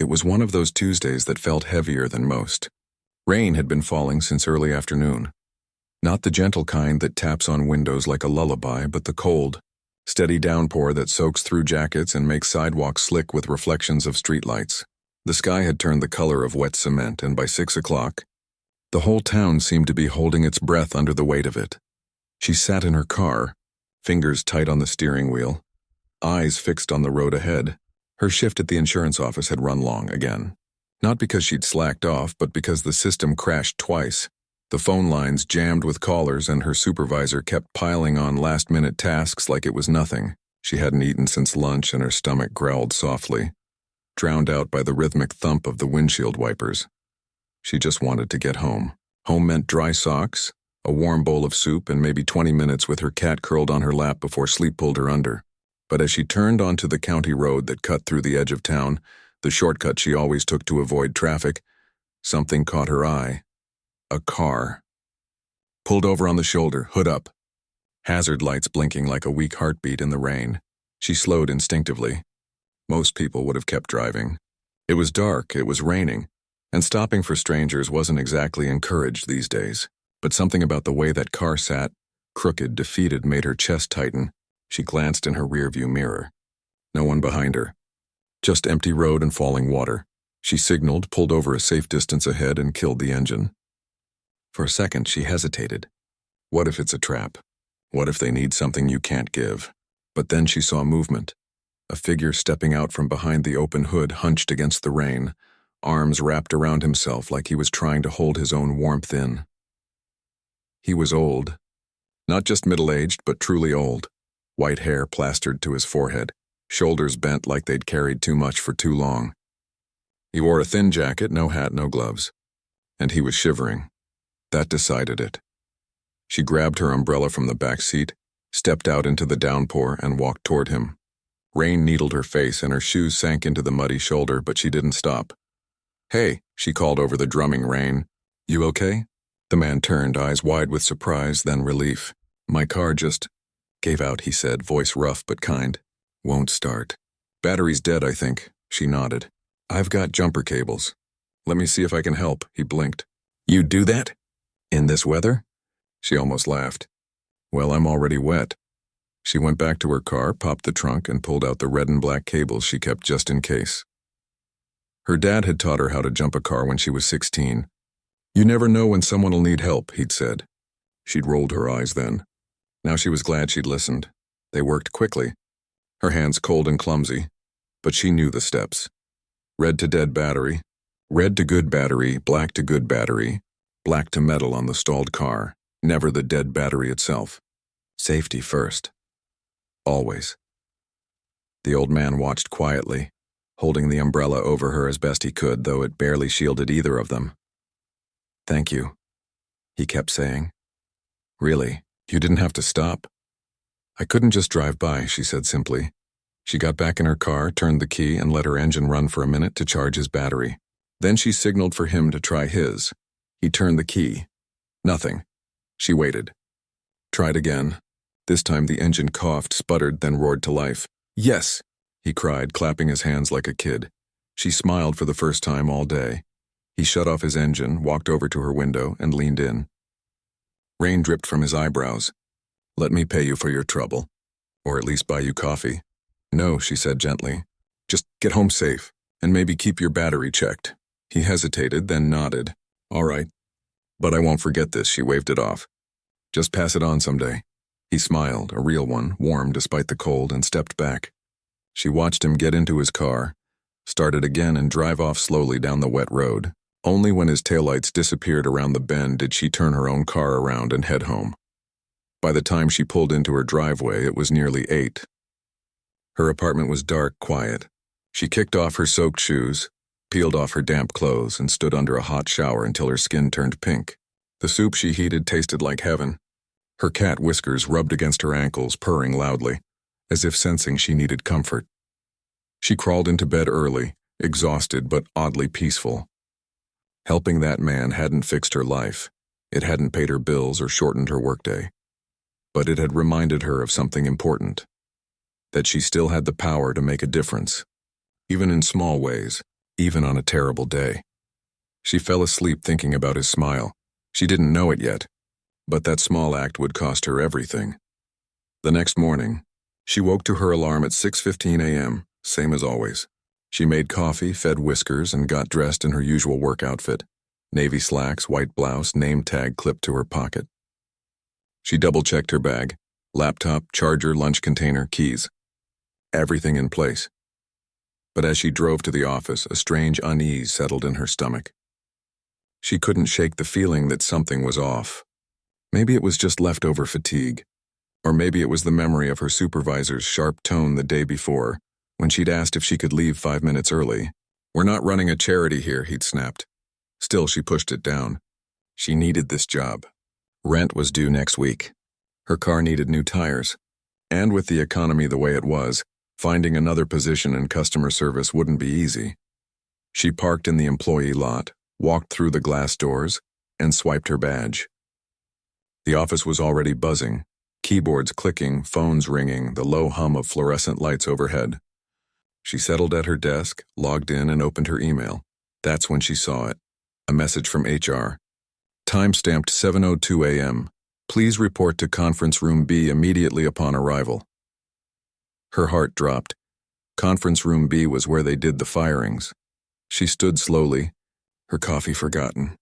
It was one of those Tuesdays that felt heavier than most. Rain had been falling since early afternoon. Not the gentle kind that taps on windows like a lullaby, but the cold, steady downpour that soaks through jackets and makes sidewalks slick with reflections of streetlights. The sky had turned the color of wet cement, and by 6 o'clock, the whole town seemed to be holding its breath under the weight of it. She sat in her car, fingers tight on the steering wheel, eyes fixed on the road ahead. Her shift at the insurance office had run long again. Not because she'd slacked off, but because the system crashed twice. The phone lines jammed with callers, and her supervisor kept piling on last-minute tasks like it was nothing. She hadn't eaten since lunch, and her stomach growled softly, drowned out by the rhythmic thump of the windshield wipers. She just wanted to get home. Home meant dry socks, a warm bowl of soup, and maybe 20 minutes with her cat curled on her lap before sleep pulled her under. But as she turned onto the county road that cut through the edge of town, the shortcut she always took to avoid traffic, something caught her eye. A car. Pulled over on the shoulder, hood up. Hazard lights blinking like a weak heartbeat in the rain. She slowed instinctively. Most people would have kept driving. It was dark, it was raining, and stopping for strangers wasn't exactly encouraged these days. But something about the way that car sat, crooked, defeated, made her chest tighten. She glanced in her rearview mirror. No one behind her. Just empty road and falling water. She signaled, pulled over a safe distance ahead, and killed the engine. For a second, she hesitated. What if it's a trap? What if they need something you can't give? But then she saw movement. A figure stepping out from behind the open hood, hunched against the rain, arms wrapped around himself like he was trying to hold his own warmth in. He was old. Not just middle-aged, but truly old. White hair plastered to his forehead, shoulders bent like they'd carried too much for too long. He wore a thin jacket, no hat, no gloves. And he was shivering. That decided it. She grabbed her umbrella from the back seat, stepped out into the downpour, and walked toward him. Rain needled her face and her shoes sank into the muddy shoulder, but she didn't stop. "Hey," she called over the drumming rain. "You okay?" The man turned, eyes wide with surprise, then relief. "My car just gave out," he said, voice rough but kind. "Won't start. Battery's dead, I think." She nodded. "I've got jumper cables. Let me see if I can help." He blinked. "You do that? In this weather?" She almost laughed. "Well, I'm already wet." She went back to her car, popped the trunk, and pulled out the red and black cables she kept just in case. Her dad had taught her how to jump a car when she was 16. "You never know when someone will need help," he'd said. She'd rolled her eyes then. Now she was glad she'd listened. They worked quickly, her hands cold and clumsy, but she knew the steps. Red to dead battery, red to good battery, black to good battery, black to metal on the stalled car, never the dead battery itself. Safety first. Always. The old man watched quietly, holding the umbrella over her as best he could, though it barely shielded either of them. "Thank you," he kept saying. "Really, you didn't have to stop." "I couldn't just drive by," she said simply. She got back in her car, turned the key, and let her engine run for a minute to charge his battery. Then she signaled for him to try his. He turned the key. Nothing. She waited. Tried again. This time the engine coughed, sputtered, then roared to life. "Yes!" he cried, clapping his hands like a kid. She smiled for the first time all day. He shut off his engine, walked over to her window, and leaned in. Rain dripped from his eyebrows. "Let me pay you for your trouble. Or at least buy you coffee." "No," she said gently. "Just get home safe, and maybe keep your battery checked." He hesitated, then nodded. "All right. But I won't forget this," she waved it off. "Just pass it on someday." He smiled, a real one, warm despite the cold, and stepped back. She watched him get into his car, start it again, and drive off slowly down the wet road. Only when his taillights disappeared around the bend did she turn her own car around and head home. By the time she pulled into her driveway, it was nearly 8. Her apartment was dark, quiet. She kicked off her soaked shoes, peeled off her damp clothes, and stood under a hot shower until her skin turned pink. The soup she heated tasted like heaven. Her cat whiskers rubbed against her ankles, purring loudly, as if sensing she needed comfort. She crawled into bed early, exhausted but oddly peaceful. Helping that man hadn't fixed her life. It hadn't paid her bills or shortened her workday. But it had reminded her of something important. That she still had the power to make a difference. Even in small ways, even on a terrible day. She fell asleep thinking about his smile. She didn't know it yet, but that small act would cost her everything. The next morning, she woke to her alarm at 6:15 a.m., same as always. She made coffee, fed Whiskers, and got dressed in her usual work outfit. Navy slacks, white blouse, name tag clipped to her pocket. She double-checked her bag. Laptop, charger, lunch container, keys. Everything in place. But as she drove to the office, a strange unease settled in her stomach. She couldn't shake the feeling that something was off. Maybe it was just leftover fatigue. Or maybe it was the memory of her supervisor's sharp tone the day before, when she'd asked if she could leave 5 minutes early. "We're not running a charity here," he'd snapped. Still, she pushed it down. She needed this job. Rent was due next week. Her car needed new tires. And with the economy the way it was, finding another position in customer service wouldn't be easy. She parked in the employee lot, walked through the glass doors, and swiped her badge. The office was already buzzing, keyboards clicking, phones ringing, the low hum of fluorescent lights overhead. She settled at her desk, logged in, and opened her email. That's when she saw it. A message from HR. Time-stamped 7:02 a.m. Please report to Conference Room B immediately upon arrival. Her heart dropped. Conference Room B was where they did the firings. She stood slowly, her coffee forgotten.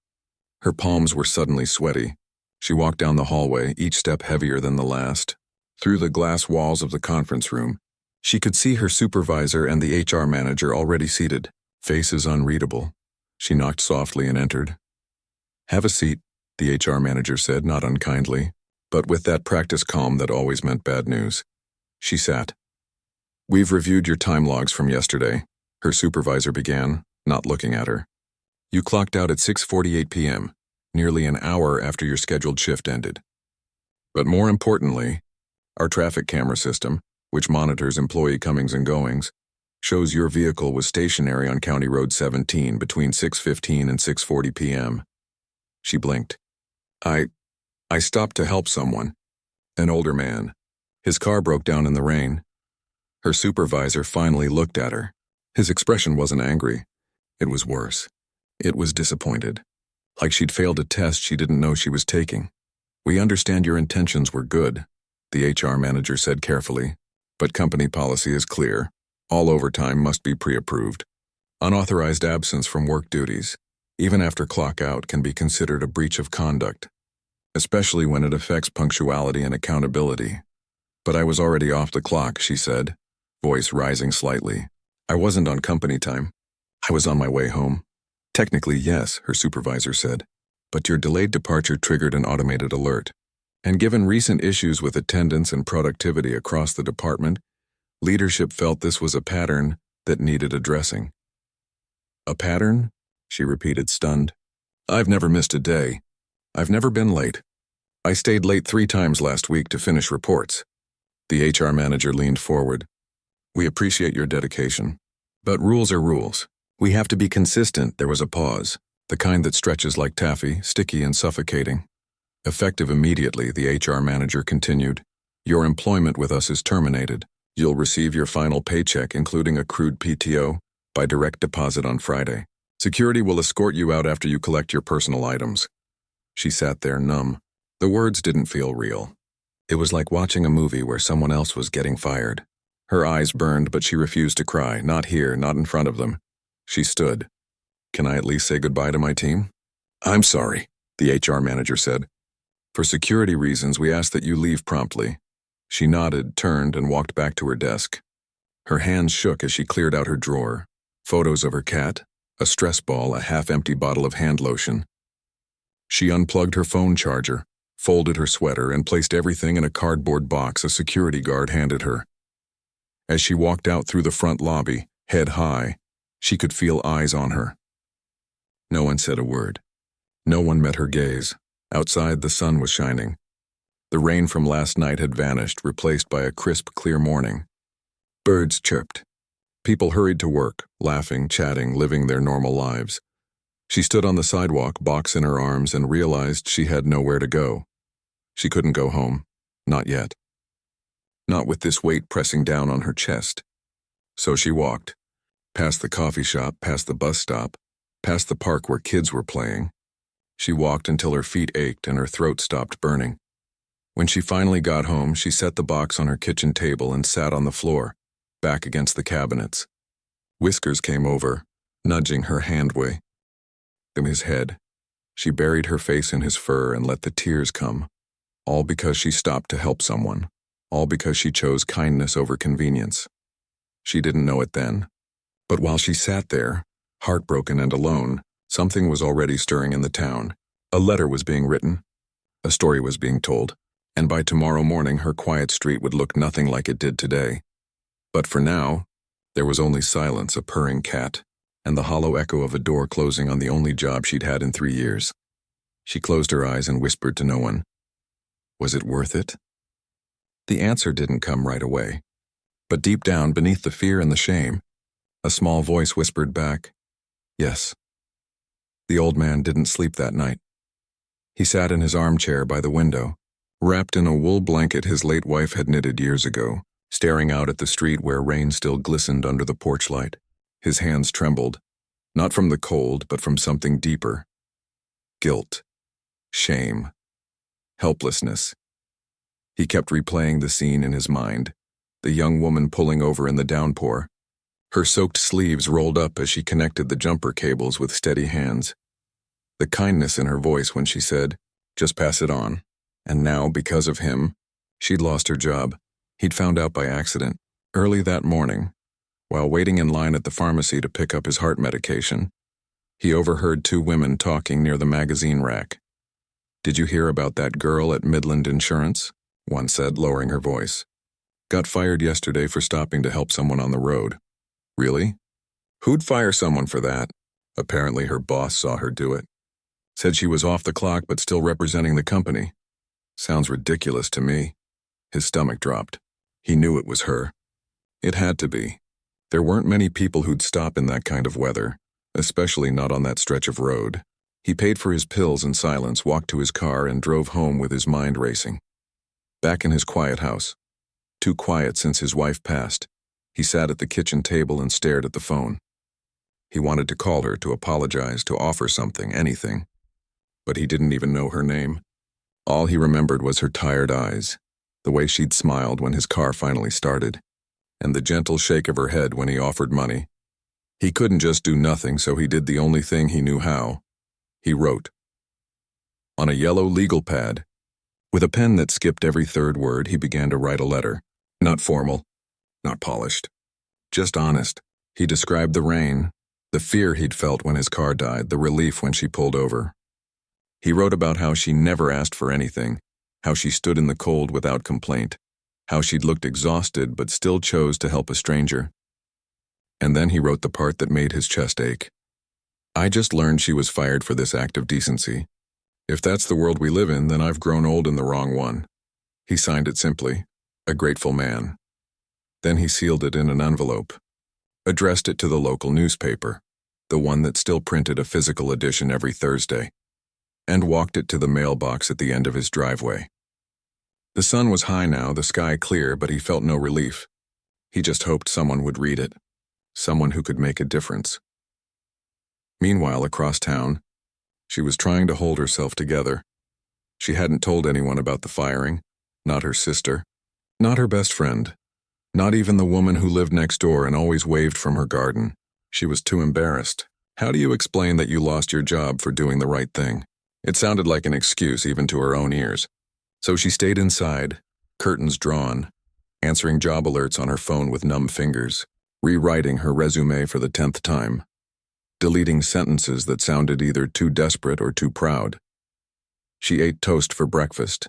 Her palms were suddenly sweaty. She walked down the hallway, each step heavier than the last. Through the glass walls of the conference room, she could see her supervisor and the HR manager already seated, faces unreadable. She knocked softly and entered. "Have a seat," the HR manager said, not unkindly, but with that practice calm that always meant bad news. She sat. "We've reviewed your time logs from yesterday," her supervisor began, not looking at her. "You clocked out at 6:48 p.m., nearly an hour after your scheduled shift ended. But more importantly, our traffic camera system, which monitors employee comings and goings, shows your vehicle was stationary on County Road 17 between 6:15 and 6:40 p.m. She blinked. I stopped to help someone. An older man. His car broke down in the rain." Her supervisor finally looked at her. His expression wasn't angry. It was worse. It was disappointed. Like she'd failed a test she didn't know she was taking. "We understand your intentions were good," the HR manager said carefully, "but company policy is clear. All overtime must be pre-approved. Unauthorized absence from work duties, even after clock out, can be considered a breach of conduct, especially when it affects punctuality and accountability." "But I was already off the clock," she said, voice rising slightly. "I wasn't on company time. I was on my way home." "Technically, yes," her supervisor said, "but your delayed departure triggered an automated alert. And given recent issues with attendance and productivity across the department, leadership felt this was a pattern that needed addressing." "A pattern?" she repeated, stunned. "I've never missed a day. I've never been late. I stayed late 3 times last week to finish reports." The HR manager leaned forward. "We appreciate your dedication. But rules are rules. We have to be consistent." There was a pause, the kind that stretches like taffy, sticky and suffocating. "Effective immediately," the HR manager continued. "Your employment with us is terminated. You'll receive your final paycheck, including accrued PTO, by direct deposit on Friday. Security will escort you out after you collect your personal items." She sat there numb. The words didn't feel real. It was like watching a movie where someone else was getting fired. Her eyes burned, but she refused to cry. Not here, not in front of them. She stood. "Can I at least say goodbye to my team?" "I'm sorry," the HR manager said. "For security reasons, we ask that you leave promptly." She nodded, turned, and walked back to her desk. Her hands shook as she cleared out her drawer. Photos of her cat, a stress ball, a half-empty bottle of hand lotion. She unplugged her phone charger, folded her sweater, and placed everything in a cardboard box a security guard handed her. As she walked out through the front lobby, head high, she could feel eyes on her. No one said a word. No one met her gaze. Outside, the sun was shining. The rain from last night had vanished, replaced by a crisp, clear morning. Birds chirped. People hurried to work, laughing, chatting, living their normal lives. She stood on the sidewalk, box in her arms, and realized she had nowhere to go. She couldn't go home. Not yet. Not with this weight pressing down on her chest. So she walked, Past the coffee shop, past the bus stop, past the park where kids were playing. She walked until her feet ached and her throat stopped burning. When she finally got home, she set the box on her kitchen table and sat on the floor, back against the cabinets. Whiskers came over, nudging her handway. In his head, she buried her face in his fur and let the tears come, all because she stopped to help someone, all because she chose kindness over convenience. She didn't know it then, but while she sat there, heartbroken and alone, something was already stirring in the town. A letter was being written, a story was being told, and by tomorrow morning her quiet street would look nothing like it did today. But for now, there was only silence, a purring cat, and the hollow echo of a door closing on the only job she'd had in 3 years. She closed her eyes and whispered to no one. Was it worth it? The answer didn't come right away. But deep down, beneath the fear and the shame, a small voice whispered back, yes. The old man didn't sleep that night. He sat in his armchair by the window, wrapped in a wool blanket his late wife had knitted years ago, staring out at the street where rain still glistened under the porch light. His hands trembled, not from the cold, but from something deeper. Guilt, shame, helplessness. He kept replaying the scene in his mind, the young woman pulling over in the downpour, her soaked sleeves rolled up as she connected the jumper cables with steady hands. The kindness in her voice when she said, just pass it on. And now, because of him, she'd lost her job. He'd found out by accident, early that morning, while waiting in line at the pharmacy to pick up his heart medication. He overheard 2 women talking near the magazine rack. Did you hear about that girl at Midland Insurance? One said, lowering her voice. Got fired yesterday for stopping to help someone on the road. Really? Who'd fire someone for that? Apparently her boss saw her do it. Said she was off the clock but still representing the company. Sounds ridiculous to me. His stomach dropped. He knew it was her. It had to be. There weren't many people who'd stop in that kind of weather, especially not on that stretch of road. He paid for his pills in silence, walked to his car, and drove home with his mind racing. Back in his quiet house, too quiet since his wife passed, he sat at the kitchen table and stared at the phone. He wanted to call her, to apologize, to offer something, anything. But he didn't even know her name. All he remembered was her tired eyes, the way she'd smiled when his car finally started, and the gentle shake of her head when he offered money. He couldn't just do nothing, so he did the only thing he knew how. He wrote. On a yellow legal pad, with a pen that skipped every 3rd word, he began to write a letter. Not formal, not polished, just honest. He described the rain, the fear he'd felt when his car died, the relief when she pulled over. He wrote about how she never asked for anything, how she stood in the cold without complaint, how she'd looked exhausted but still chose to help a stranger. And then he wrote the part that made his chest ache. I just learned she was fired for this act of decency. If that's the world we live in, then I've grown old in the wrong one. He signed it simply, a grateful man. Then he sealed it in an envelope, addressed it to the local newspaper, the one that still printed a physical edition every Thursday, and walked it to the mailbox at the end of his driveway. The sun was high now, the sky clear, but he felt no relief. He just hoped someone would read it, someone who could make a difference. Meanwhile, across town, she was trying to hold herself together. She hadn't told anyone about the firing, not her sister, not her best friend, not even the woman who lived next door and always waved from her garden. She was too embarrassed. How do you explain that you lost your job for doing the right thing? It sounded like an excuse even to her own ears. So she stayed inside, curtains drawn, answering job alerts on her phone with numb fingers, rewriting her resume for the 10th time, deleting sentences that sounded either too desperate or too proud. She ate toast for breakfast,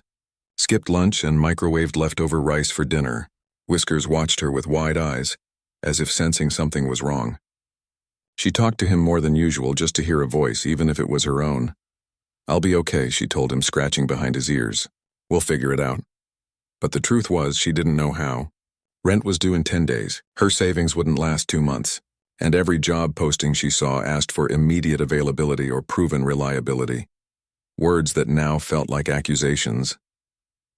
skipped lunch and microwaved leftover rice for dinner. Whiskers watched her with wide eyes, as if sensing something was wrong. She talked to him more than usual just to hear a voice, even if it was her own. I'll be okay, she told him, scratching behind his ears. We'll figure it out. But the truth was, she didn't know how. Rent was due in 10 days. Her savings wouldn't last 2 months. And every job posting she saw asked for immediate availability or proven reliability. Words that now felt like accusations.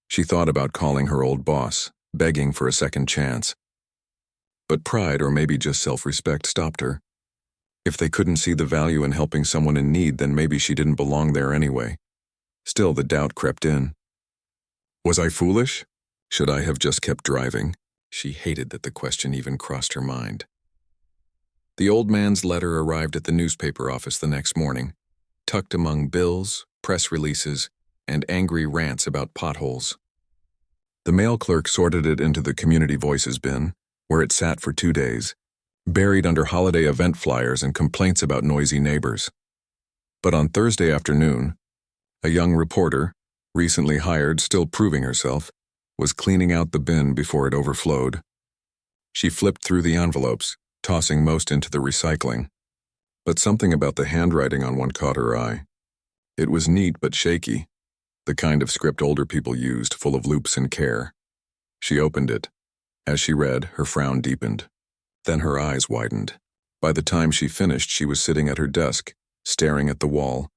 She thought about calling her old boss, begging for a second chance. But pride, or maybe just self-respect, stopped her. If they couldn't see the value in helping someone in need, then maybe she didn't belong there anyway. Still, the doubt crept in. Was I foolish? Should I have just kept driving? She hated that the question even crossed her mind. The old man's letter arrived at the newspaper office the next morning, tucked among bills, press releases, and angry rants about potholes. The mail clerk sorted it into the Community Voices bin, where it sat for 2 days, buried under holiday event flyers and complaints about noisy neighbors. But on Thursday afternoon, a young reporter, recently hired, still proving herself, was cleaning out the bin before it overflowed. She flipped through the envelopes, tossing most into the recycling. But something about the handwriting on one caught her eye. It was neat but shaky, the kind of script older people used, full of loops and care. She opened it. As she read, her frown deepened. Then her eyes widened. By the time she finished, she was sitting at her desk, staring at the wall,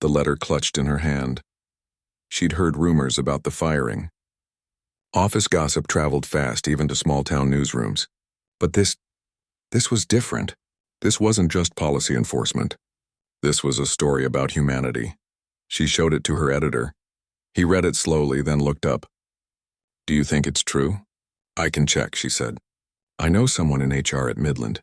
the letter clutched in her hand. She'd heard rumors about the firing. Office gossip traveled fast, even to small-town newsrooms. But this was different. This wasn't just policy enforcement. This was a story about humanity. She showed it to her editor. He read it slowly, then looked up. "Do you think it's true?" "I can check," she said. "I know someone in HR at Midland,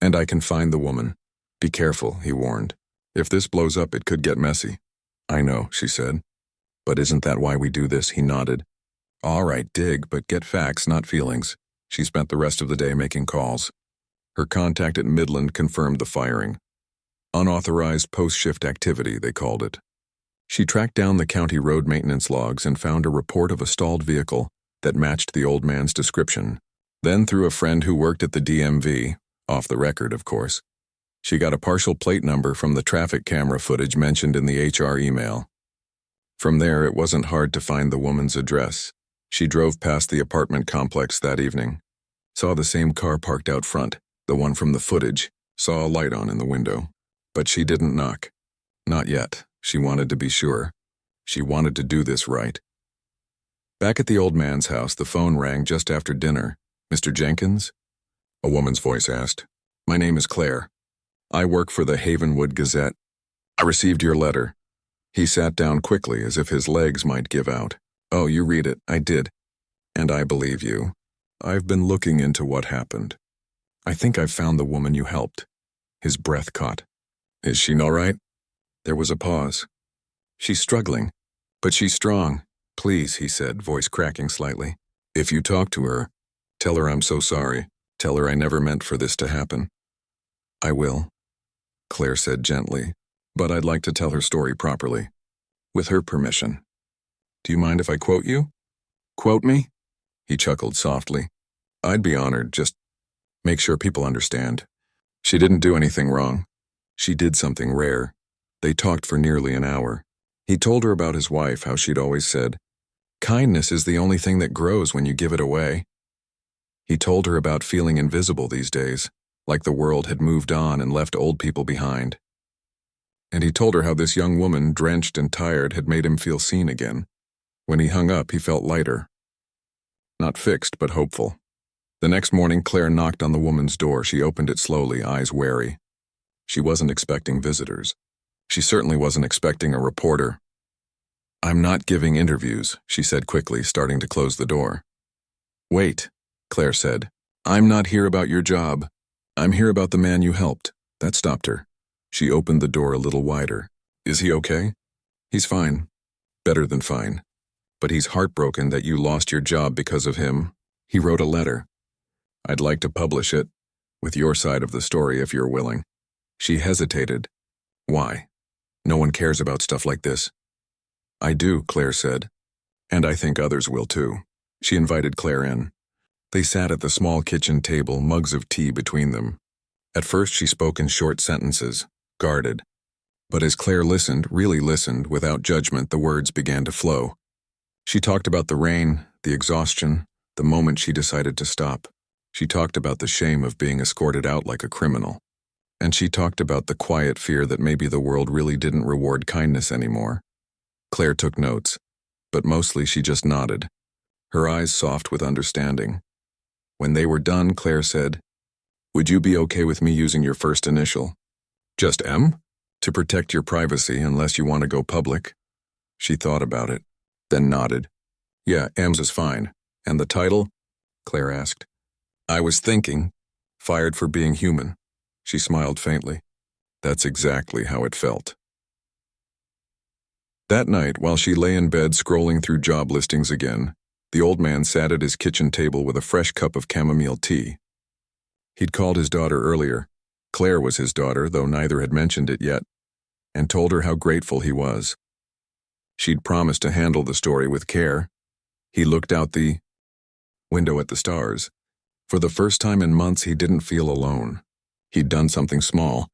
and I can find the woman." "Be careful," he warned. "If this blows up, it could get messy." "I know," she said. "But isn't that why we do this?" He nodded. "All right, dig, but get facts, not feelings." She spent the rest of the day making calls. Her contact at Midland confirmed the firing. Unauthorized post-shift activity, they called it. She tracked down the county road maintenance logs and found a report of a stalled vehicle that matched the old man's description. Then, through a friend who worked at the DMV, off the record, of course, she got a partial plate number from the traffic camera footage mentioned in the HR email. From there, it wasn't hard to find the woman's address. She drove past the apartment complex that evening, saw the same car parked out front, the one from the footage, saw a light on in the window. But she didn't knock. Not yet. She wanted to be sure. She wanted to do this right. Back at the old man's house, the phone rang just after dinner. "Mr. Jenkins?" A woman's voice asked. "My name is Claire. I work for the Havenwood Gazette. I received your letter." He sat down quickly, as if his legs might give out. "Oh, you read it." "I did. And I believe you. I've been looking into what happened. I think I've found the woman you helped." His breath caught. "Is she all right?" There was a pause. "She's struggling, but she's strong. Please," he said, voice cracking slightly. "If you talk to her, tell her I'm so sorry. Tell her I never meant for this to happen." "I will," Claire said gently, "but I'd like to tell her story properly. With her permission. Do you mind if I quote you?" "Quote me?" He chuckled softly. "I'd be honored. Just make sure people understand. She didn't do anything wrong. She did something rare." They talked for nearly an hour. He told her about his wife, how she'd always said, "Kindness is the only thing that grows when you give it away." He told her about feeling invisible these days, like the world had moved on and left old people behind. And he told her how this young woman, drenched and tired, had made him feel seen again. When he hung up, he felt lighter. Not fixed, but hopeful. The next morning, Claire knocked on the woman's door. She opened it slowly, eyes wary. She wasn't expecting visitors. She certainly wasn't expecting a reporter. "I'm not giving interviews," she said quickly, starting to close the door. "Wait," Claire said. "I'm not here about your job. I'm here about the man you helped." That stopped her. She opened the door a little wider. "Is he okay?" "He's fine. Better than fine. But he's heartbroken that you lost your job because of him. He wrote a letter. I'd like to publish it, with your side of the story if you're willing." She hesitated. "Why? No one cares about stuff like this." "I do," Claire said. "And I think others will too." She invited Claire in. They sat at the small kitchen table, mugs of tea between them. At first she spoke in short sentences, guarded. But as Claire listened, really listened, without judgment, the words began to flow. She talked about the rain, the exhaustion, the moment she decided to stop. She talked about the shame of being escorted out like a criminal. And she talked about the quiet fear that maybe the world really didn't reward kindness anymore. Claire took notes, but mostly she just nodded, her eyes soft with understanding. When they were done, Claire said, Would you be okay with me using your first initial? Just M? To protect your privacy unless you want to go public. She thought about it, then nodded. Yeah, M's is fine. And the title? Claire asked. I was thinking, fired for being human. She smiled faintly. That's exactly how it felt. That night, while she lay in bed scrolling through job listings again, the old man sat at his kitchen table with a fresh cup of chamomile tea. He'd called his daughter earlier. Claire was his daughter, though neither had mentioned it yet, and told her how grateful he was. She'd promised to handle the story with care. He looked out the window at the stars. For the first time in months, he didn't feel alone. He'd done something small,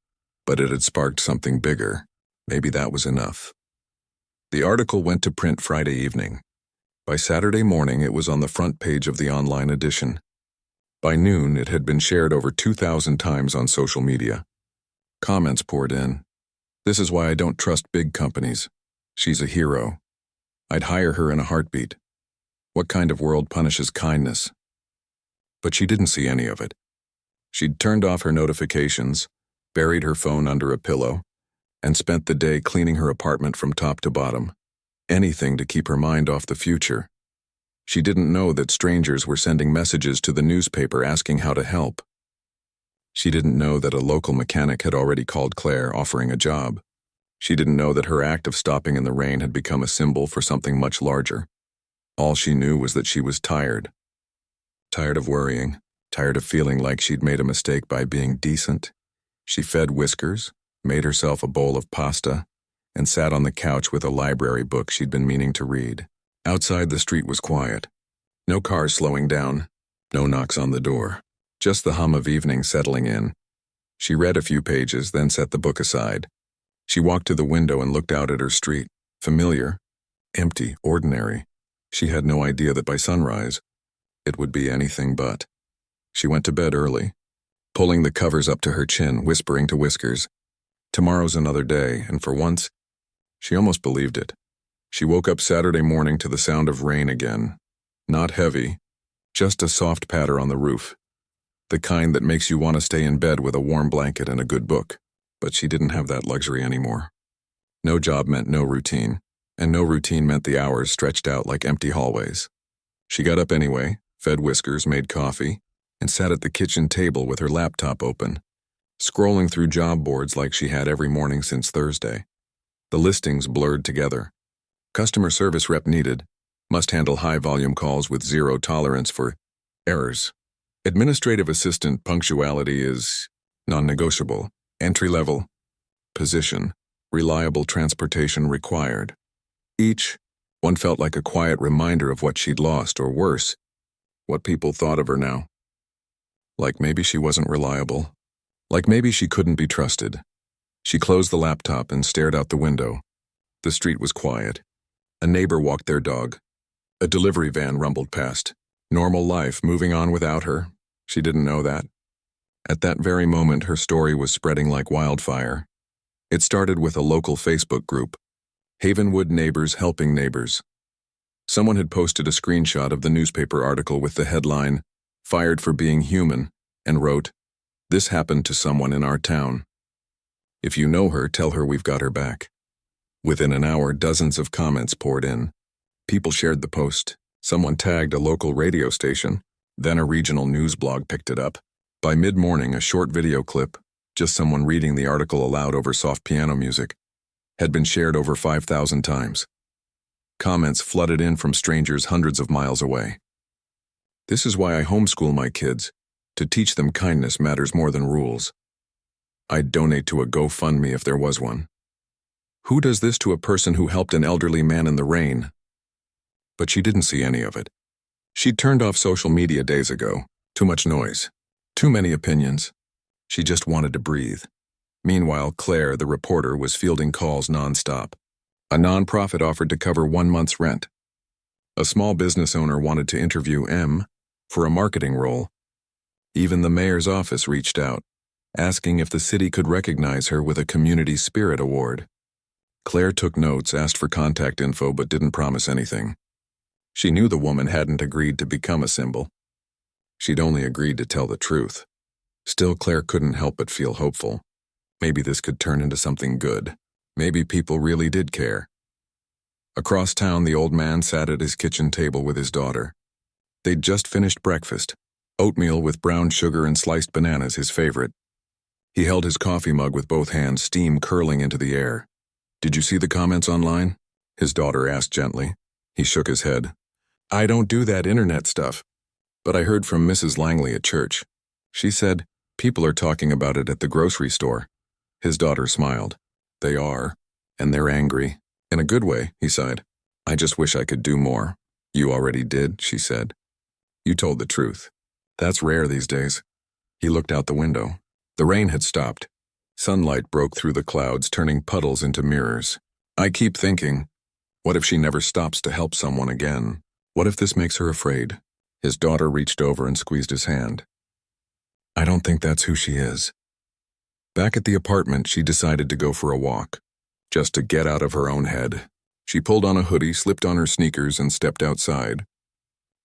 but it had sparked something bigger. Maybe that was enough. The article went to print Friday evening. By Saturday morning, it was on the front page of the online edition. By noon, it had been shared over 2,000 times on social media. Comments poured in. This is why I don't trust big companies. She's a hero. I'd hire her in a heartbeat. What kind of world punishes kindness? But she didn't see any of it. She'd turned off her notifications, buried her phone under a pillow, and spent the day cleaning her apartment from top to bottom. Anything to keep her mind off the future. She didn't know that strangers were sending messages to the newspaper asking how to help. She didn't know that a local mechanic had already called Claire offering a job. She didn't know that her act of stopping in the rain had become a symbol for something much larger. All she knew was that she was tired. Tired of worrying, tired of feeling like she'd made a mistake by being decent. She fed Whiskers, made herself a bowl of pasta, and sat on the couch with a library book she'd been meaning to read. Outside, the street was quiet. No cars slowing down, no knocks on the door, just the hum of evening settling in. She read a few pages, then set the book aside. She walked to the window and looked out at her street. Familiar, empty, ordinary. She had no idea that by sunrise, it would be anything but. She went to bed early, pulling the covers up to her chin, whispering to Whiskers, tomorrow's another day, and for once, she almost believed it. She woke up Saturday morning to the sound of rain again. Not heavy, just a soft patter on the roof. The kind that makes you want to stay in bed with a warm blanket and a good book. But she didn't have that luxury anymore. No job meant no routine, and no routine meant the hours stretched out like empty hallways. She got up anyway, fed Whiskers, made coffee, and sat at the kitchen table with her laptop open, scrolling through job boards like she had every morning since Thursday. The listings blurred together. Customer service rep needed, must handle high-volume calls with zero tolerance for errors. Administrative assistant punctuality is non-negotiable. Entry-level position, reliable transportation required. Each, one felt like a quiet reminder of what she'd lost, or worse, what people thought of her now. Like maybe she wasn't reliable. Like maybe she couldn't be trusted. She closed the laptop and stared out the window. The street was quiet. A neighbor walked their dog. A delivery van rumbled past. Normal life moving on without her. She didn't know that. At that very moment, her story was spreading like wildfire. It started with a local Facebook group, Havenwood Neighbors Helping Neighbors. Someone had posted a screenshot of the newspaper article with the headline, Fired for Being Human, and wrote, This happened to someone in our town. If you know her, tell her we've got her back. Within an hour, dozens of comments poured in. People shared the post. Someone tagged a local radio station. Then a regional news blog picked it up. By mid-morning, a short video clip, just someone reading the article aloud over soft piano music, had been shared over 5,000 times. Comments flooded in from strangers hundreds of miles away. This is why I homeschool my kids. To teach them kindness matters more than rules. I'd donate to a GoFundMe if there was one. Who does this to a person who helped an elderly man in the rain? But she didn't see any of it. She'd turned off social media days ago. Too much noise. Too many opinions. She just wanted to breathe. Meanwhile, Claire, the reporter, was fielding calls nonstop. A nonprofit offered to cover 1 month's rent. A small business owner wanted to interview M for a marketing role. Even the mayor's office reached out, asking if the city could recognize her with a Community Spirit Award. Claire took notes, asked for contact info, but didn't promise anything. She knew the woman hadn't agreed to become a symbol. She'd only agreed to tell the truth. Still, Claire couldn't help but feel hopeful. Maybe this could turn into something good. Maybe people really did care. Across town, the old man sat at his kitchen table with his daughter. They'd just finished breakfast. Oatmeal with brown sugar and sliced bananas, his favorite. He held his coffee mug with both hands, steam curling into the air. "Did you see the comments online?" his daughter asked gently. He shook his head. "I don't do that internet stuff. But I heard from Mrs. Langley at church. She said, people are talking about it at the grocery store." His daughter smiled. "They are, and they're angry. In a good way," he sighed. "I just wish I could do more." "You already did," she said. "You told the truth. That's rare these days." He looked out the window. The rain had stopped. Sunlight broke through the clouds, turning puddles into mirrors. "I keep thinking, what if she never stops to help someone again? What if this makes her afraid?" His daughter reached over and squeezed his hand. "I don't think that's who she is." Back at the apartment, she decided to go for a walk, just to get out of her own head. She pulled on a hoodie, slipped on her sneakers, and stepped outside.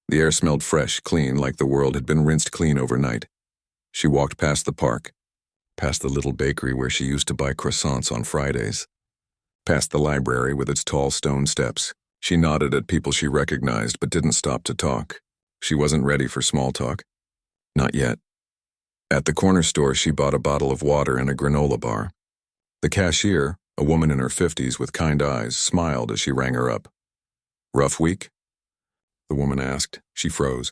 The air smelled fresh, clean, like the world had been rinsed clean overnight. She walked past the park, past the little bakery where she used to buy croissants on Fridays, past the library with its tall stone steps. She nodded at people she recognized but didn't stop to talk. She wasn't ready for small talk. Not yet. At the corner store, she bought a bottle of water and a granola bar. The cashier, a woman in her 50s with kind eyes, smiled as she rang her up. "Rough week?" the woman asked. She froze.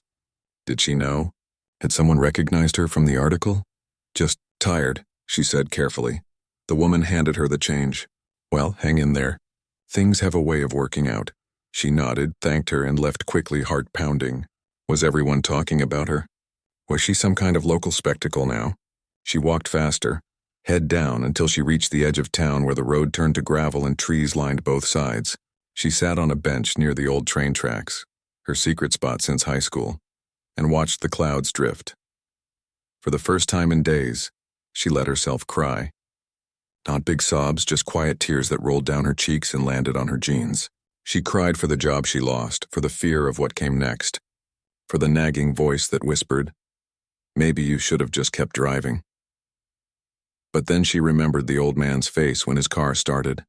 Did she know? Had someone recognized her from the article? "Just tired," she said carefully. The woman handed her the change. "Well, hang in there. Things have a way of working out." She nodded, thanked her, and left quickly, heart pounding. Was everyone talking about her? Was she some kind of local spectacle now? She walked faster, head down, until she reached the edge of town where the road turned to gravel and trees lined both sides. She sat on a bench near the old train tracks, her secret spot since high school, and watched the clouds drift. For the first time in days, she let herself cry. Not big sobs, just quiet tears that rolled down her cheeks and landed on her jeans. She cried for the job she lost, for the fear of what came next, for the nagging voice that whispered, "Maybe you should have just kept driving." But then she remembered the old man's face when his car started.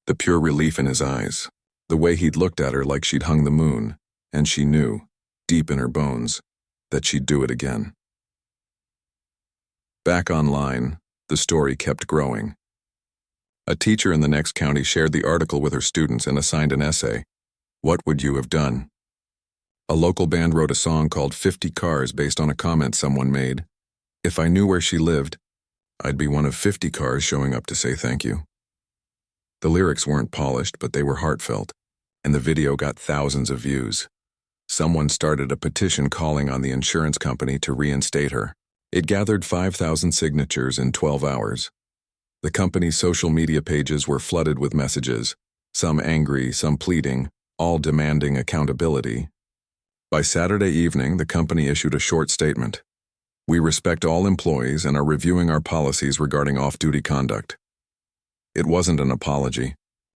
The pure relief in his eyes, the way he'd looked at her like she'd hung the moon, and she knew, deep in her bones, that she'd do it again. Back online, the story kept growing. A teacher in the next county shared the article with her students and assigned an essay. What would you have done? A local band wrote a song called 50 Cars based on a comment someone made. If I knew where she lived, I'd be one of 50 cars showing up to say thank you. The lyrics weren't polished, but they were heartfelt, and the video got thousands of views. Someone started a petition calling on the insurance company to reinstate her. It gathered 5,000 signatures in 12 hours. The company's social media pages were flooded with messages, some angry, some pleading, all demanding accountability. By Saturday evening, the company issued a short statement. "We respect all employees and are reviewing our policies regarding off-duty conduct." It wasn't an apology,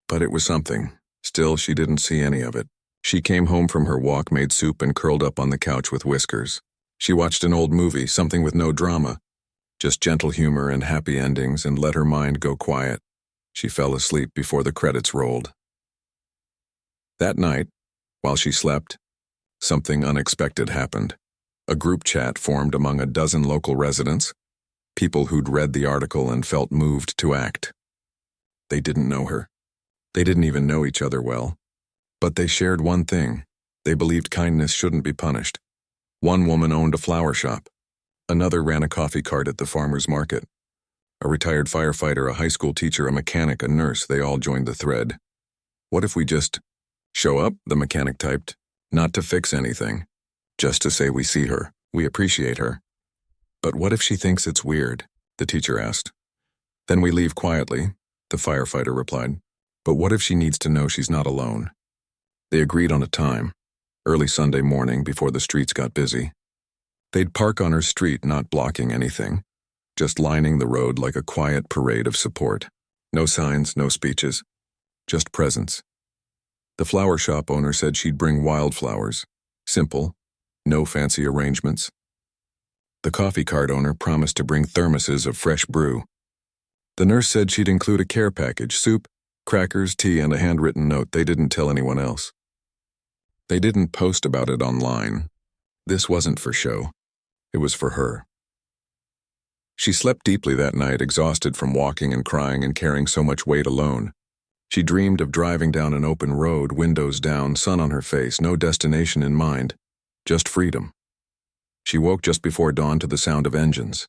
but it was something. Still, she didn't see any of it. She came home from her walk, made soup, and curled up on the couch with whiskers. She watched an old movie, something with no drama, just gentle humor and happy endings, and let her mind go quiet. She fell asleep before the credits rolled. That night, while she slept, something unexpected happened. A group chat formed among a dozen local residents, people who'd read the article and felt moved to act. They didn't know her. They didn't even know each other well. But they shared one thing. They believed kindness shouldn't be punished. One woman owned a flower shop. Another ran a coffee cart at the farmer's market. A retired firefighter, a high school teacher, a mechanic, a nurse, they all joined the thread. "What if we just show up?" the mechanic typed. "Not to fix anything. Just to say we see her, we appreciate her." "But what if she thinks it's weird?" the teacher asked. "Then we leave quietly," the firefighter replied. "But what if she needs to know she's not alone?" They agreed on a time, early Sunday morning before the streets got busy. They'd park on her street, not blocking anything, just lining the road like a quiet parade of support. No signs, no speeches, just presence. The flower shop owner said she'd bring wildflowers, simple, no fancy arrangements. The coffee cart owner promised to bring thermoses of fresh brew. The nurse said she'd include a care package, soup, crackers, tea, and a handwritten note. They didn't tell anyone else. They didn't post about it online. This wasn't for show. It was for her. She slept deeply that night, exhausted from walking and crying and carrying so much weight alone. She dreamed of driving down an open road, windows down, sun on her face, no destination in mind, just freedom. She woke just before dawn to the sound of engines.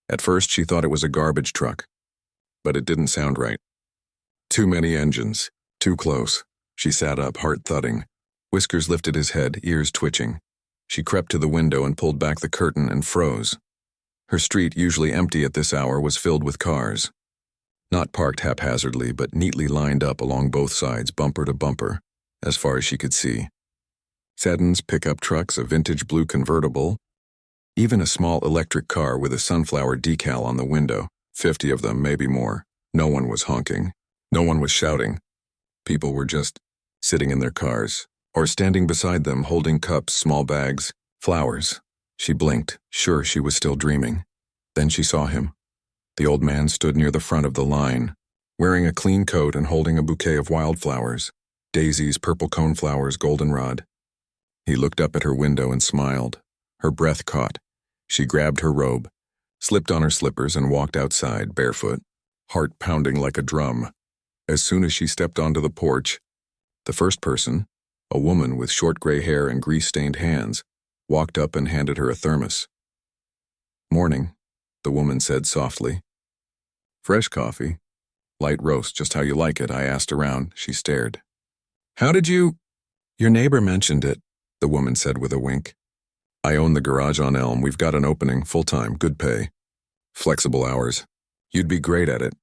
At first she thought it was a garbage truck, but it didn't sound right. Too many engines, too close. She sat up, heart thudding. Whiskers lifted his head, ears twitching. She crept to the window and pulled back the curtain and froze. Her street, usually empty at this hour, was filled with cars. Not parked haphazardly, but neatly lined up along both sides, bumper to bumper, as far as she could see. Sedans, pickup trucks, a vintage blue convertible, even a small electric car with a sunflower decal on the window, 50 of them, maybe more. No one was honking. No one was shouting. People were just sitting in their cars, or standing beside them holding cups, small bags, flowers. She blinked, sure she was still dreaming. Then she saw him. The old man stood near the front of the line, wearing a clean coat and holding a bouquet of wildflowers, daisies, purple coneflowers, goldenrod. He looked up at her window and smiled. Her breath caught. She grabbed her robe, slipped on her slippers and walked outside, barefoot, heart pounding like a drum. As soon as she stepped onto the porch, the first person, a woman with short gray hair and grease-stained hands, walked up and handed her a thermos. "Morning," the woman said softly. "Fresh coffee. Light roast, just how you like it," I asked around. She stared. "How did you—" "Your neighbor mentioned it," the woman said with a wink. "I own the garage on Elm. We've got an opening, full-time, good pay. Flexible hours. You'd be great at it."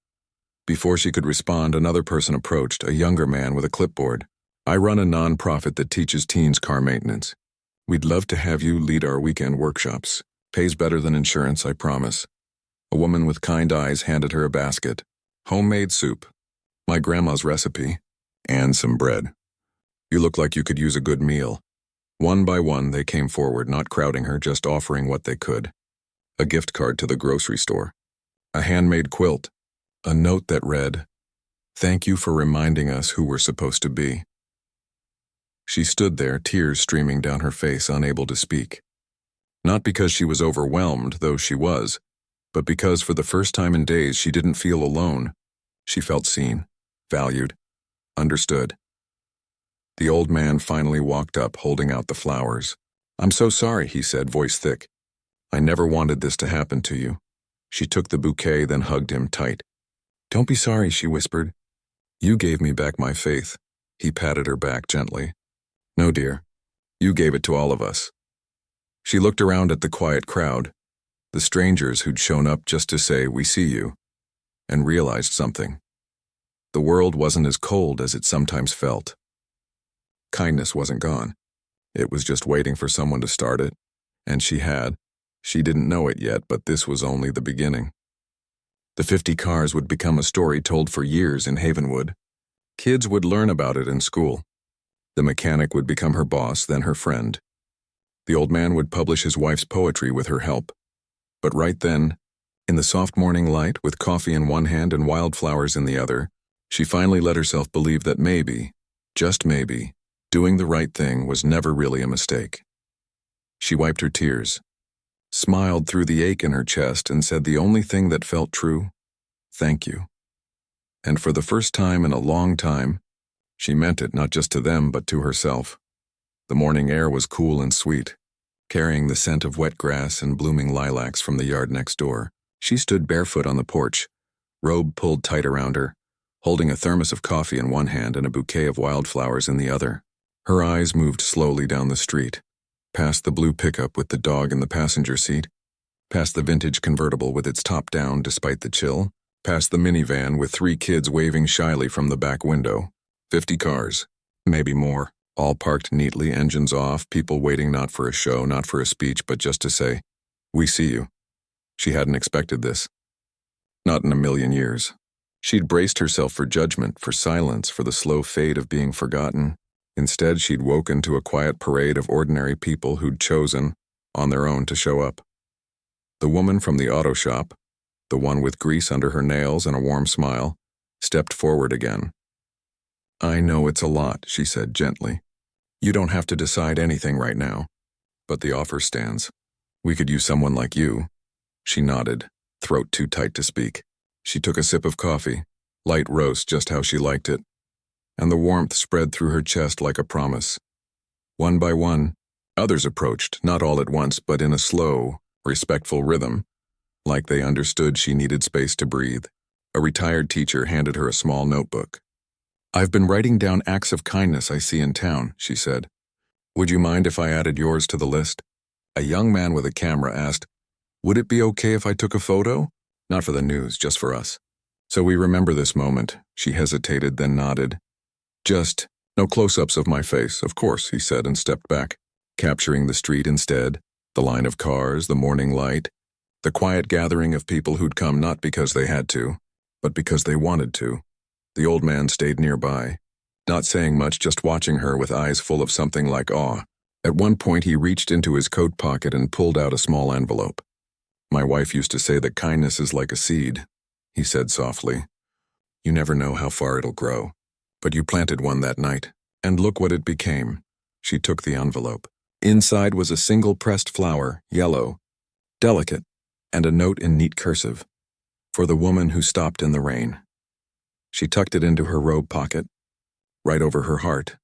Before she could respond, another person approached, a younger man with a clipboard. "I run a non-profit that teaches teens car maintenance. We'd love to have you lead our weekend workshops. Pays better than insurance, I promise." A woman with kind eyes handed her a basket. "Homemade soup. My grandma's recipe. And some bread. You look like you could use a good meal." One by one, they came forward, not crowding her, just offering what they could. A gift card to the grocery store. A handmade quilt. A note that read, "Thank you for reminding us who we're supposed to be." She stood there, tears streaming down her face, unable to speak. Not because she was overwhelmed, though she was, but because for the first time in days she didn't feel alone. She felt seen, valued, understood. The old man finally walked up, holding out the flowers. "I'm so sorry," he said, voice thick. "I never wanted this to happen to you." She took the bouquet, then hugged him tight. "Don't be sorry," she whispered. "You gave me back my faith." He patted her back gently. "No, dear. You gave it to all of us." She looked around at the quiet crowd, the strangers who'd shown up just to say, "We see you," and realized something. The world wasn't as cold as it sometimes felt. Kindness wasn't gone. It was just waiting for someone to start it, and she had. She didn't know it yet, but this was only the beginning. The 50 cars would become a story told for years in Havenwood. Kids would learn about it in school. The mechanic would become her boss, then her friend. The old man would publish his wife's poetry with her help. But right then, in the soft morning light, with coffee in one hand and wildflowers in the other, she finally let herself believe that maybe, just maybe, doing the right thing was never really a mistake. She wiped her tears, smiled through the ache in her chest, and said the only thing that felt true, "Thank you." And for the first time in a long time, she meant it not just to them but to herself. The morning air was cool and sweet, carrying the scent of wet grass and blooming lilacs from the yard next door. She stood barefoot on the porch, robe pulled tight around her, holding a thermos of coffee in one hand and a bouquet of wildflowers in the other. Her eyes moved slowly down the street, past the blue pickup with the dog in the passenger seat, past the vintage convertible with its top down despite the chill, past the minivan with 3 kids waving shyly from the back window. 50 cars, maybe more, all parked neatly, engines off, people waiting not for a show, not for a speech, but just to say, "We see you." She hadn't expected this. Not in a million years. She'd braced herself for judgment, for silence, for the slow fade of being forgotten. Instead, she'd woken to a quiet parade of ordinary people who'd chosen, on their own, to show up. The woman from the auto shop, the one with grease under her nails and a warm smile, stepped forward again. "I know it's a lot," she said gently. "You don't have to decide anything right now. But the offer stands. We could use someone like you." She nodded, throat too tight to speak. She took a sip of coffee, light roast just how she liked it, and the warmth spread through her chest like a promise. One by one, others approached, not all at once, but in a slow, respectful rhythm, like they understood she needed space to breathe. A retired teacher handed her a small notebook. "I've been writing down acts of kindness I see in town," she said. "Would you mind if I added yours to the list?" A young man with a camera asked, "Would it be okay if I took a photo?" "Not for the news, just for us." "So we remember this moment." She hesitated, then nodded. "Just no close-ups of my face, of course," he said and stepped back, capturing the street instead, the line of cars, the morning light, the quiet gathering of people who'd come not because they had to, but because they wanted to. The old man stayed nearby, not saying much, just watching her with eyes full of something like awe. At one point he reached into his coat pocket and pulled out a small envelope. "My wife used to say that kindness is like a seed," he said softly. "You never know how far it'll grow. But you planted one that night, and look what it became." She took the envelope. Inside was a single pressed flower, yellow, delicate, and a note in neat cursive. "For the woman who stopped in the rain." She tucked it into her robe pocket, right over her heart.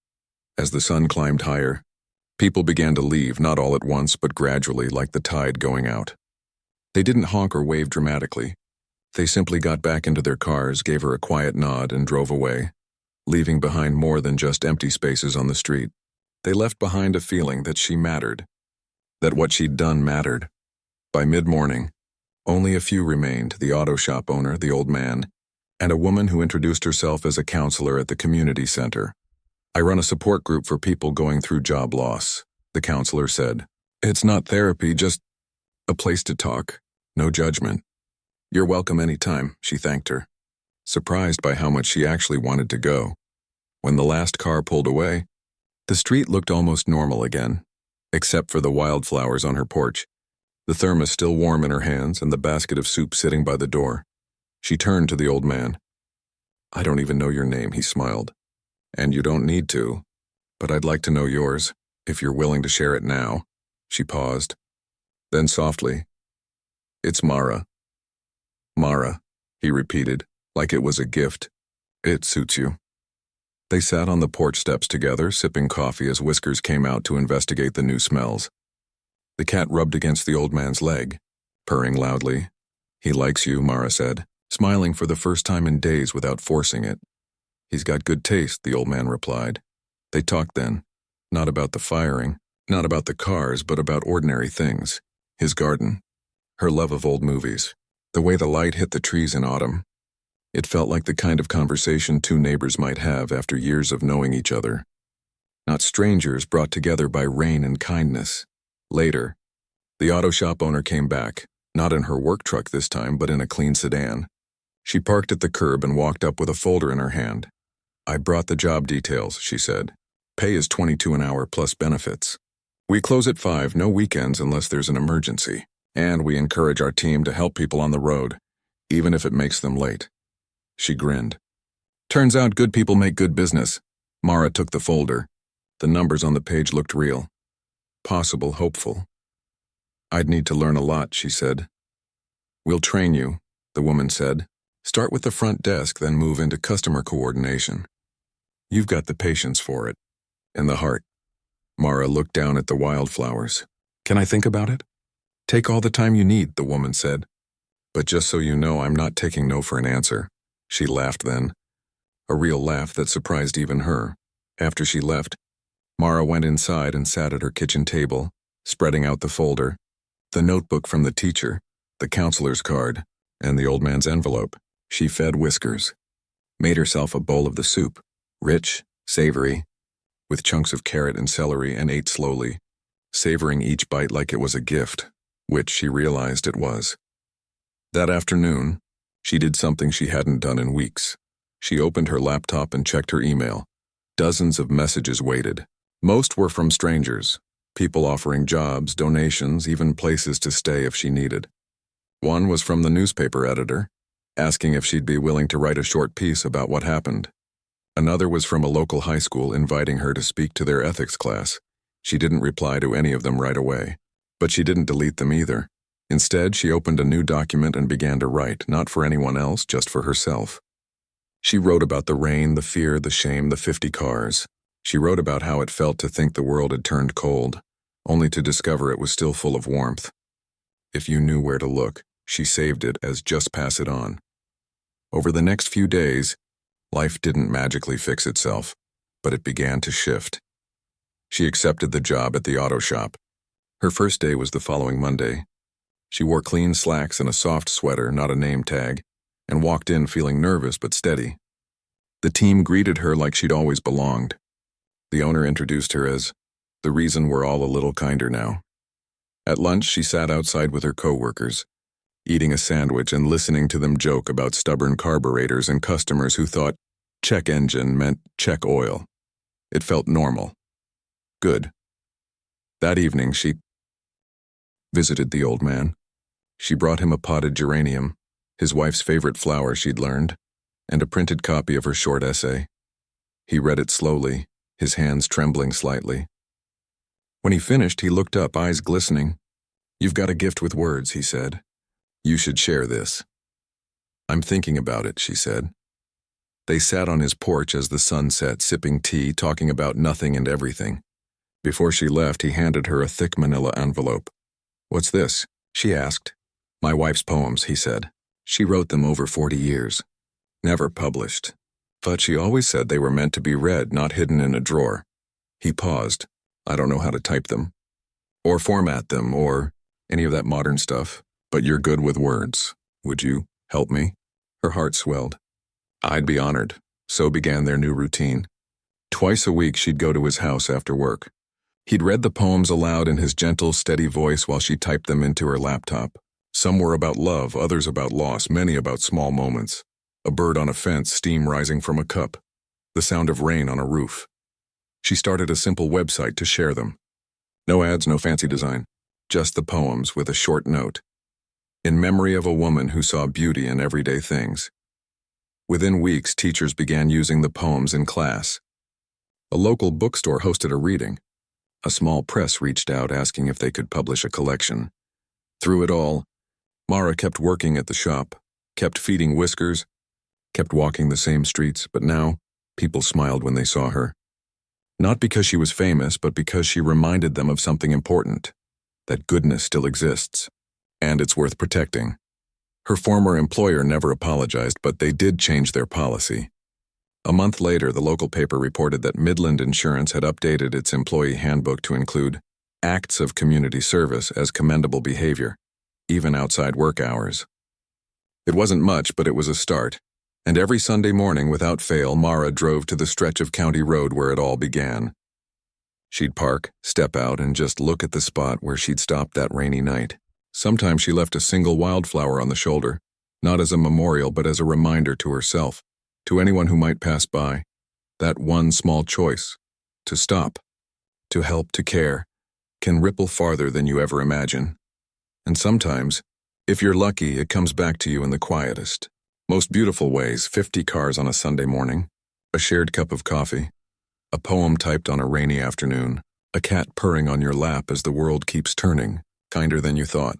As the sun climbed higher, people began to leave, not all at once, but gradually, like the tide going out. They didn't honk or wave dramatically. They simply got back into their cars, gave her a quiet nod, and drove away, leaving behind more than just empty spaces on the street. They left behind a feeling that she mattered, that what she'd done mattered. By mid-morning, only a few remained: the auto shop owner, the old man, and a woman who introduced herself as a counselor at the community center. "I run a support group for people going through job loss," the counselor said. "It's not therapy, just a place to talk. No judgment." "You're welcome anytime," she thanked her, surprised by how much she actually wanted to go. When the last car pulled away, the street looked almost normal again, except for the wildflowers on her porch, the thermos still warm in her hands, and the basket of soup sitting by the door. She turned to the old man. "I don't even know your name," he smiled. "And you don't need to, but I'd like to know yours, if you're willing to share it now." She paused. Then softly, "It's Mara." "Mara," he repeated, like it was a gift. "It suits you." They sat on the porch steps together, sipping coffee as Whiskers came out to investigate the new smells. The cat rubbed against the old man's leg, purring loudly. "He likes you," Mara said, smiling for the first time in days without forcing it. "He's got good taste," the old man replied. They talked then, not about the firing, not about the cars, but about ordinary things. His garden, her love of old movies, the way the light hit the trees in autumn. It felt like the kind of conversation two neighbors might have after years of knowing each other. Not strangers, brought together by rain and kindness. Later, the auto shop owner came back, not in her work truck this time, but in a clean sedan. She parked at the curb and walked up with a folder in her hand. "I brought the job details," she said. "Pay is $22 an hour plus benefits. We close at 5, no weekends unless there's an emergency. And we encourage our team to help people on the road, even if it makes them late." She grinned. "Turns out good people make good business." Mara took the folder. The numbers on the page looked real. Possible, hopeful. "I'd need to learn a lot," she said. "We'll train you," the woman said. "Start with the front desk, then move into customer coordination. You've got the patience for it. And the heart." Mara looked down at the wildflowers. "Can I think about it?" "Take all the time you need," the woman said. "But just so you know, I'm not taking no for an answer." She laughed then, a real laugh that surprised even her. After she left, Mara went inside and sat at her kitchen table, spreading out the folder, the notebook from the teacher, the counselor's card, and the old man's envelope. She fed Whiskers, made herself a bowl of the soup, rich, savory, with chunks of carrot and celery, and ate slowly, savoring each bite like it was a gift, which she realized it was. That afternoon, she did something she hadn't done in weeks. She opened her laptop and checked her email. Dozens of messages waited. Most were from strangers, people offering jobs, donations, even places to stay if she needed. One was from the newspaper editor, asking if she'd be willing to write a short piece about what happened. Another was from a local high school inviting her to speak to their ethics class. She didn't reply to any of them right away, but she didn't delete them either. Instead, she opened a new document and began to write, not for anyone else, just for herself. She wrote about the rain, the fear, the shame, the 50 cars. She wrote about how it felt to think the world had turned cold, only to discover it was still full of warmth. If you knew where to look, she saved it as just pass it on. Over the next few days, life didn't magically fix itself, but it began to shift. She accepted the job at the auto shop. Her first day was the following Monday. She wore clean slacks and a soft sweater, not a name tag, and walked in feeling nervous but steady. The team greeted her like she'd always belonged. The owner introduced her as the reason we're all a little kinder now. At lunch, she sat outside with her coworkers, eating a sandwich and listening to them joke about stubborn carburetors and customers who thought check engine meant check oil. It felt normal. Good. That evening, she visited the old man. She brought him a potted geranium, his wife's favorite flower she'd learned, and a printed copy of her short essay. He read it slowly, his hands trembling slightly. When he finished, he looked up, eyes glistening. "You've got a gift with words," he said. "You should share this." "I'm thinking about it," she said. They sat on his porch as the sun set, sipping tea, talking about nothing and everything. Before she left, he handed her a thick manila envelope. "What's this?" she asked. "My wife's poems," he said. "She wrote them over 40 years. Never published. But she always said they were meant to be read, not hidden in a drawer." He paused. "I don't know how to type them, or format them, or any of that modern stuff, but you're good with words. Would you help me?" Her heart swelled. "I'd be honored." So began their new routine. Twice a week, she'd go to his house after work. He'd read the poems aloud in his gentle, steady voice while she typed them into her laptop. Some were about love, others about loss, many about small moments. A bird on a fence, steam rising from a cup, the sound of rain on a roof. She started a simple website to share them. No ads, no fancy design, just the poems with a short note. In memory of a woman who saw beauty in everyday things. Within weeks, teachers began using the poems in class. A local bookstore hosted a reading. A small press reached out asking if they could publish a collection. Through it all, Mara kept working at the shop, kept feeding Whiskers, kept walking the same streets, but now, people smiled when they saw her. Not because she was famous, but because she reminded them of something important, that goodness still exists, and it's worth protecting. Her former employer never apologized, but they did change their policy. A month later, the local paper reported that Midland Insurance had updated its employee handbook to include acts of community service as commendable behavior, even outside work hours. It wasn't much, but it was a start, and every Sunday morning, without fail, Mara drove to the stretch of county road where it all began. She'd park, step out, and just look at the spot where she'd stopped that rainy night. Sometimes she left a single wildflower on the shoulder, not as a memorial but as a reminder to herself, to anyone who might pass by. That one small choice, to stop, to help, to care, can ripple farther than you ever imagine. And sometimes, if you're lucky, it comes back to you in the quietest, most beautiful ways. 50 cars on a Sunday morning, a shared cup of coffee, a poem typed on a rainy afternoon, a cat purring on your lap as the world keeps turning, kinder than you thought.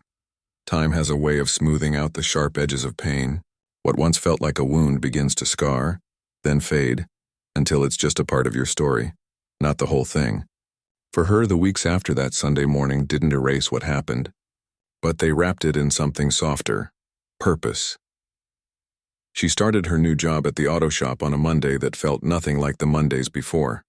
Time has a way of smoothing out the sharp edges of pain. What once felt like a wound begins to scar, then fade, until it's just a part of your story, not the whole thing. For her, the weeks after that Sunday morning didn't erase what happened, but they wrapped it in something softer, purpose. She started her new job at the auto shop on a Monday that felt nothing like the Mondays before.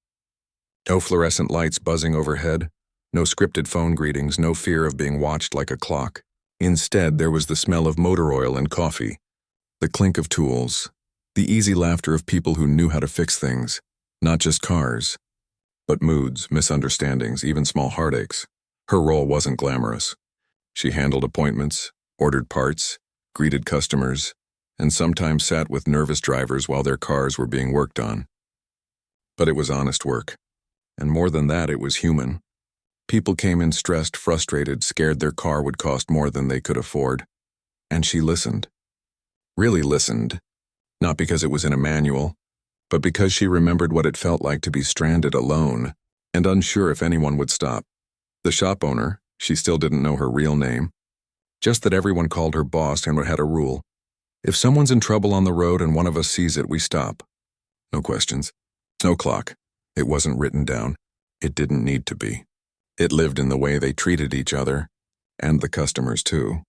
No fluorescent lights buzzing overhead, no scripted phone greetings, no fear of being watched like a clock. Instead, there was the smell of motor oil and coffee, the clink of tools, the easy laughter of people who knew how to fix things, not just cars, but moods, misunderstandings, even small heartaches. Her role wasn't glamorous. She handled appointments, ordered parts, greeted customers, and sometimes sat with nervous drivers while their cars were being worked on. But it was honest work. And more than that, it was human. People came in stressed, frustrated, scared their car would cost more than they could afford. And she listened. Really listened. Not because it was in a manual, but because she remembered what it felt like to be stranded alone and unsure if anyone would stop. The shop owner, she still didn't know her real name, just that everyone called her boss and had a rule. If someone's in trouble on the road and one of us sees it, we stop. No questions. No clock. It wasn't written down. It didn't need to be. It lived in the way they treated each other, and the customers too.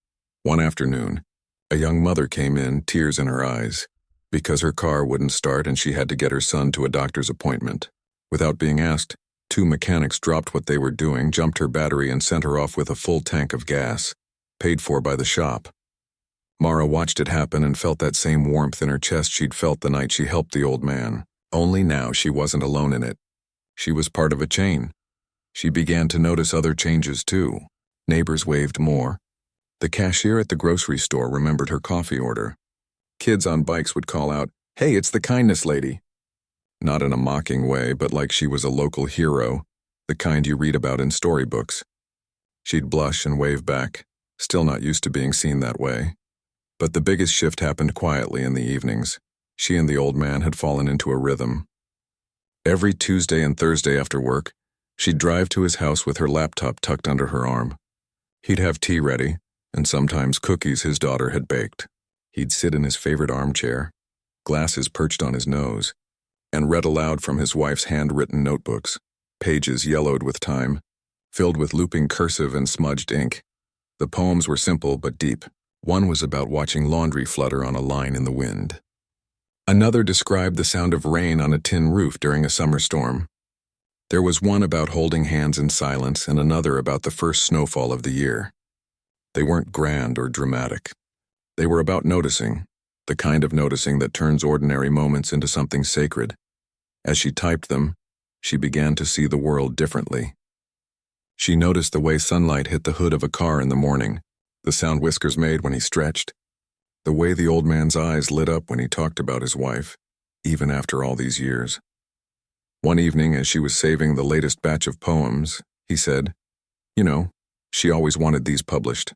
One afternoon, a young mother came in, tears in her eyes, because her car wouldn't start and she had to get her son to a doctor's appointment. Without being asked, 2 mechanics dropped what they were doing, jumped her battery, and sent her off with a full tank of gas, paid for by the shop. Mara watched it happen and felt that same warmth in her chest she'd felt the night she helped the old man. Only now she wasn't alone in it. She was part of a chain. She began to notice other changes too. Neighbors waved more. The cashier at the grocery store remembered her coffee order. Kids on bikes would call out, "Hey, it's the kindness lady." Not in a mocking way, but like she was a local hero, the kind you read about in storybooks. She'd blush and wave back, still not used to being seen that way. But the biggest shift happened quietly in the evenings. She and the old man had fallen into a rhythm. Every Tuesday and Thursday after work, she'd drive to his house with her laptop tucked under her arm. He'd have tea ready, and sometimes cookies his daughter had baked. He'd sit in his favorite armchair, glasses perched on his nose, and read aloud from his wife's handwritten notebooks, pages yellowed with time, filled with looping cursive and smudged ink. The poems were simple but deep. One was about watching laundry flutter on a line in the wind. Another described the sound of rain on a tin roof during a summer storm. There was one about holding hands in silence and another about the first snowfall of the year. They weren't grand or dramatic. They were about noticing, the kind of noticing that turns ordinary moments into something sacred. As she typed them, she began to see the world differently. She noticed the way sunlight hit the hood of a car in the morning, the sound Whiskers made when he stretched, the way the old man's eyes lit up when he talked about his wife, even after all these years. One evening, as she was saving the latest batch of poems, he said, "You know, she always wanted these published."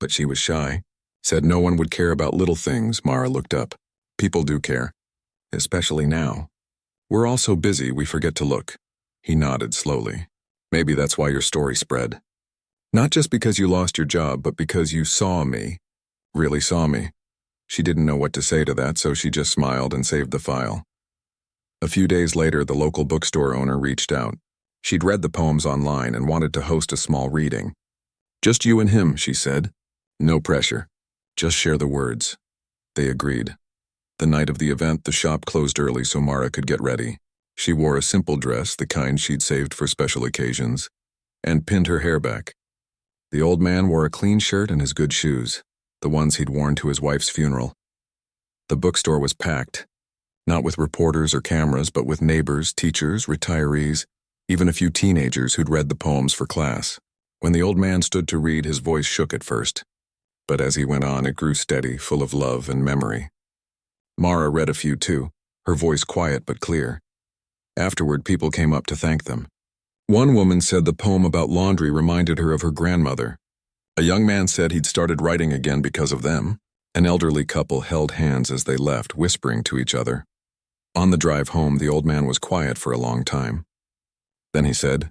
But she was shy, said no one would care about little things. Mara looked up. People do care, especially now. We're all so busy we forget to look. He nodded slowly. Maybe that's why your story spread. Not just because you lost your job, but because you saw me. Really saw me. She didn't know what to say to that, so she just smiled and saved the file. A few days later, the local bookstore owner reached out. She'd read the poems online and wanted to host a small reading. "Just you and him," she said. "No pressure. Just share the words." They agreed. The night of the event, the shop closed early so Mara could get ready. She wore a simple dress, the kind she'd saved for special occasions, and pinned her hair back. The old man wore a clean shirt and his good shoes, the ones he'd worn to his wife's funeral. The bookstore was packed, not with reporters or cameras, but with neighbors, teachers, retirees, even a few teenagers who'd read the poems for class. When the old man stood to read, his voice shook at first, but as he went on, it grew steady, full of love and memory. Mara read a few too, her voice quiet but clear. Afterward, people came up to thank them. One woman said the poem about laundry reminded her of her grandmother. A young man said he'd started writing again because of them. An elderly couple held hands as they left, whispering to each other. On the drive home, the old man was quiet for a long time. Then he said,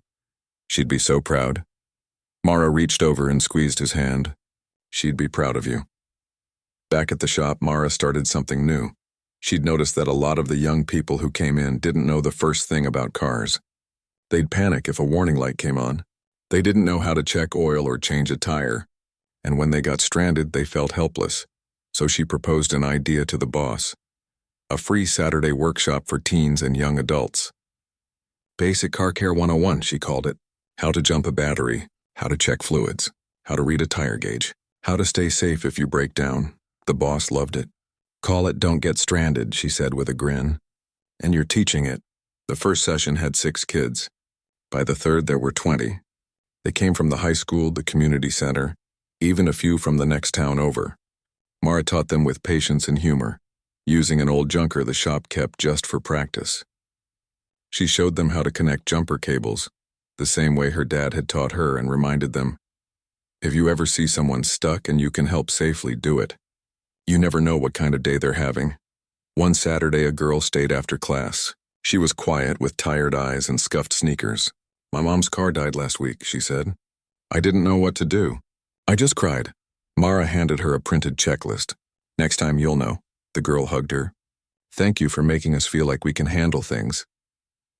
"She'd be so proud." Mara reached over and squeezed his hand. "She'd be proud of you." Back at the shop, Mara started something new. She'd noticed that a lot of the young people who came in didn't know the first thing about cars. They'd panic if a warning light came on. They didn't know how to check oil or change a tire. And when they got stranded, they felt helpless. So she proposed an idea to the boss. A free Saturday workshop for teens and young adults. Basic Car Care 101, she called it. How to jump a battery, how to check fluids, how to read a tire gauge, how to stay safe if you break down. The boss loved it. "Call it Don't Get Stranded," she said with a grin. "And you're teaching it." The first session had 6 kids. By the third, there were 20. They came from the high school, the community center, even a few from the next town over. Mara taught them with patience and humor, using an old junker the shop kept just for practice. She showed them how to connect jumper cables, the same way her dad had taught her, and reminded them, If you ever see someone stuck and you can help safely, do it. You never know what kind of day they're having. One Saturday, a girl stayed after class. She was quiet with tired eyes and scuffed sneakers. "My mom's car died last week," she said. "I didn't know what to do. I just cried." Mara handed her a printed checklist. "Next time you'll know." The girl hugged her. "Thank you for making us feel like we can handle things."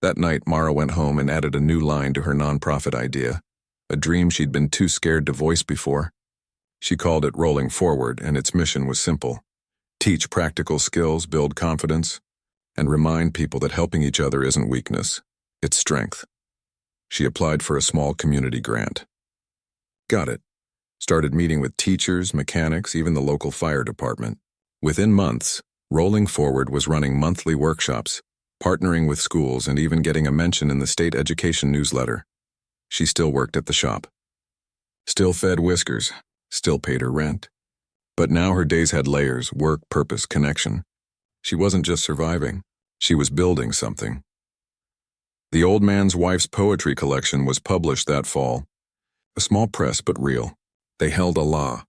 That night, Mara went home and added a new line to her nonprofit idea, a dream she'd been too scared to voice before. She called it Rolling Forward, and its mission was simple: teach practical skills, build confidence, and remind people that helping each other isn't weakness, it's strength. She applied for a small community grant. Got it. Started meeting with teachers, mechanics, even the local fire department. Within months, Rolling Forward was running monthly workshops, partnering with schools, and even getting a mention in the state education newsletter. She still worked at the shop. Still fed Whiskers, still paid her rent. But now her days had layers: work, purpose, connection. She wasn't just surviving, she was building something. The Old Man's Wife's poetry collection was published that fall. A small press, but real. They held a law,